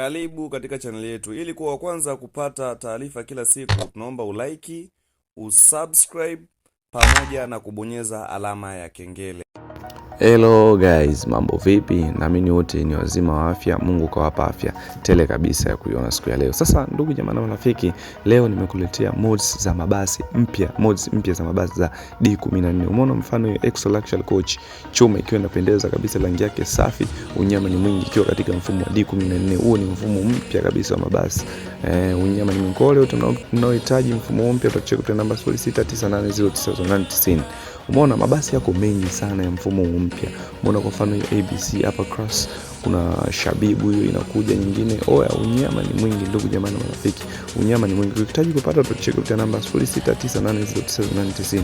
Karibu katika channel yetu. Ili kuwa wa kwanza kupata taarifa kila siku, tunaomba ulike, usubscribe pamoja na kubonyeza alama ya kengele. Hello guys, mambo vipi? Naamini wote ni wazima wa afya. Mungu kawapa afya tele kabisa ya kuiona siku ya leo. Sasa ndugu jamaa na marafiki, leo nimekuletea mods za mabasi mpya za mabasi za D14. Umeona mfano hiyo Exo Luxury Coach chuma ikiwa inapendeza kabisa, rangi yake safi, unyama ni mwingi, ikiwa katika mfumo wa D14. Huo ni mfumo mpya kabisa wa mabasi. Unyama ni mwingi. Wote mnaohitaji mfumo mpya utacheki kwa namba 06980990. Umeona mabasi yako mengi sana ya mfumo mpya. Umeona kwa mfano ya ABC Upper Cross, kuna Shabibu hiyo inakuja nyingine. Unyama ni mwingi ndugu jamaa na marafiki. Unyama ni mwingi. Ukihitaji kupata utacheki kwa namba 0698099090.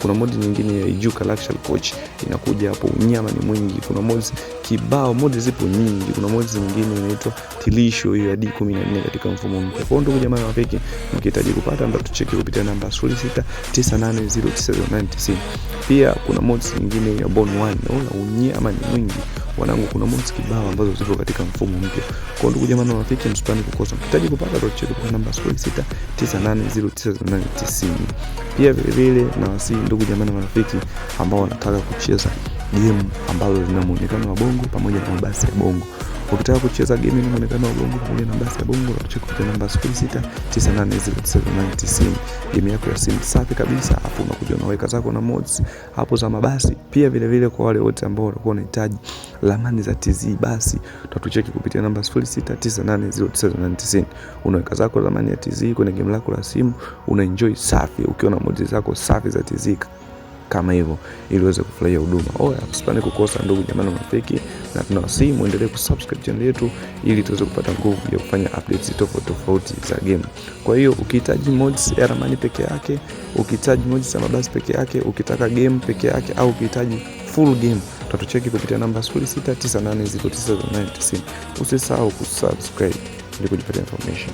Kuna modi nyingine ya Ijuka Luxury Coach inakuja hapo. Unyama ni mwingi. Kuna mods kibao, mods zipo nyingi. Kuna mods nyingine inaitwa Tilisho hiyo ya D14 katika mfumo mpya. Kwa ndugu jamaa na marafiki, mkihitaji kupata ndio tucheki kupitia namba 0698099090. Pia kuna mods nyingine ya Bone One. Unyama ni mwingi wanangu, kuna mods kibao ambazo zipo katika mfumo mpya. Kwa ndugu jamaa na marafiki, msipani kukosa. Mkihitaji kupata ndio tucheki kwa namba 0698099090. Pia vile na wasi ndugu jamaa na marafiki ambao wanataka kucheza game ambazo zina muonekano wa bongo pamoja na mabasi ya bongo. Ukitaka kucheza game na muonekano wa bongo pamoja na mabasi ya bongo, utacheki kwa namba 0698099090. Game yako ya simu safi kabisa, hapo unakuja unaweka zako na mods hapo za mabasi. Pia vile kwa wale wote ambao wanakuwa wanahitaji ramani za TZ, basi utatucheki kupitia namba 0698099090. Unaweka zako ramani ya TZ kwenye game lako la simu, unaenjoy safi ukiwa na mods zako safi za TZ kama hivyo, ili uweze kufurahia huduma. Usipane kukosa ndugu jamaa na marafiki, na tunawasihi muendelee kusubscribe channel yetu ili tuweze kupata nguvu ya kufanya updates tofauti za game. Kwa hiyo ukihitaji mods ya ramani peke yake, ukihitaji mods za mabasi peke yake, ukitaka game peke yake, au ukihitaji full game, tutatucheki kupitia namba 0698099090. Usisahau kusubscribe ili kujipatia information.